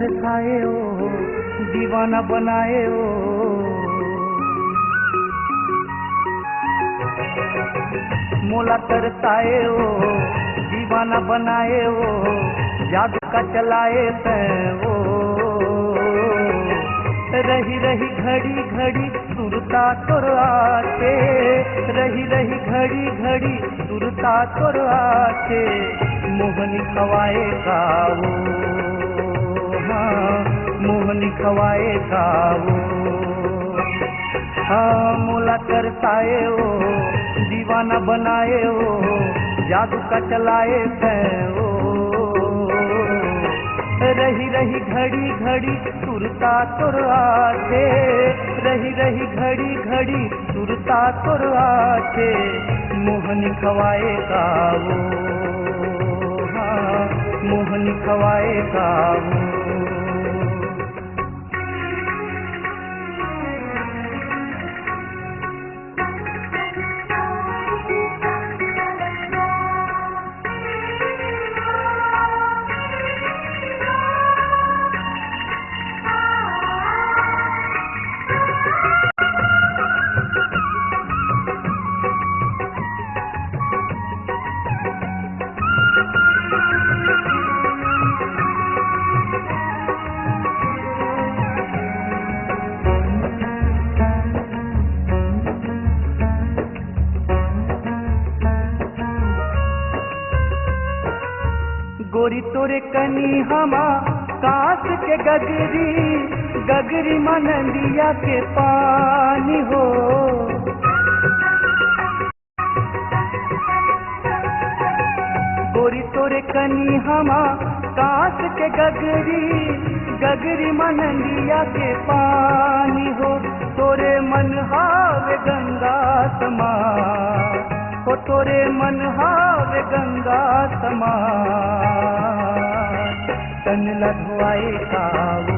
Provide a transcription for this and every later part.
तरसाए ओ दीवाना बनाए ओ, मोला तरसाए ओ दीवाना बनाए ओ, जादू का चलाए तै ओ, रही रही घड़ी घड़ी सुरता तोर आके, रही रही घड़ी घड़ी सुरता तोर आके, मोहनी खवाए खाओ, हाँ मोहनी खवाए खाओ, हाँ मोला तरसाए ओ दीवाना बनाए ओ, जादू का चलाए तै ओ, रही रही घड़ी घड़ी सुरता तोर आके, रही रही घड़ी घड़ी सुरता तोर आके, मोहनी खवाए खाओ, हाँ मोहनी खवाए खाओ। गोरी तोरे कनी हमा कांस के गगरी, गगरी मनंदिया के पानी हो, गोरी तोरे कनी हमा कांस के गगरी, गगरी मनंदिया के पानी हो, तोरे मन हावे गंगा समा हो, तोरे मन हावे गंगा समा, तन लधवाए खाओ,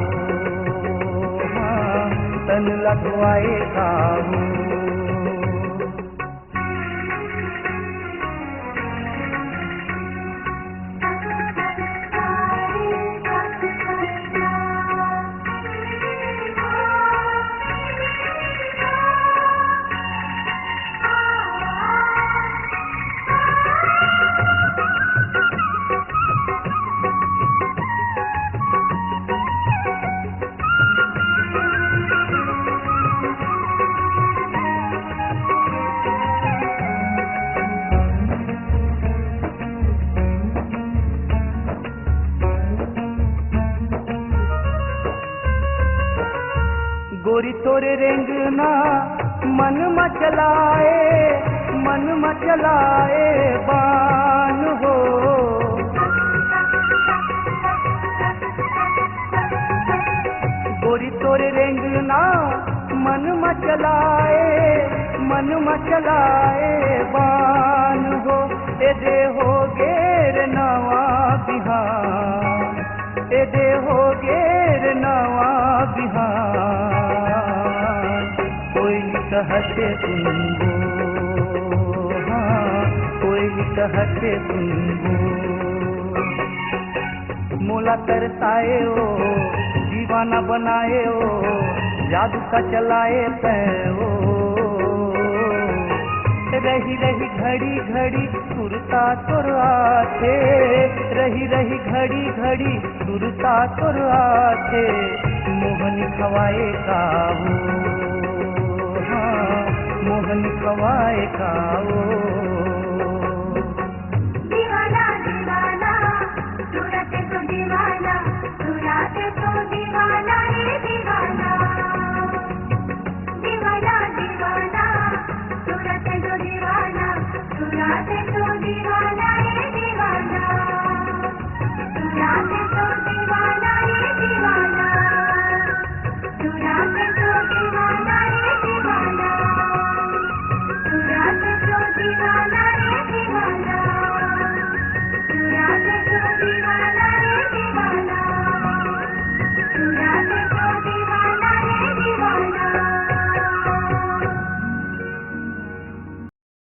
हाँ तन लधवाए खाओ, गोरी तोरे रेंगना मन मचलाए, मन मचलाए बान हो, गोरी तोरे रेंगना मन मचलाए, मन मचलाए बान हो, ए दे हो गेर नवा बिहान, ए दे हो गेर नवा बिहान, कहते सुनबो, हाँ कोई कहते सुनबो, मोला तरसाए ओ दीवाना बनाए ओ, जादू का चलाए तै ओ, रही रही घड़ी घड़ी सुरता तोर आके, रही रही घड़ी घड़ी सुरता तोर आके, मोहनी खवाए खाओ, मोहनी खवाए खाओ। दीवाना दीवाना सूरत तो दीवाना, सूरत तो दीवाना रे दीवाना, दीवाना दीवाना सूरत तो दीवाना, सूरत तो दीवाना रे दीवाना, सूरत तो दीवाना रे दीवाना, सूरत तो दीवाना रे दीवाना, सूरत तो दीवाना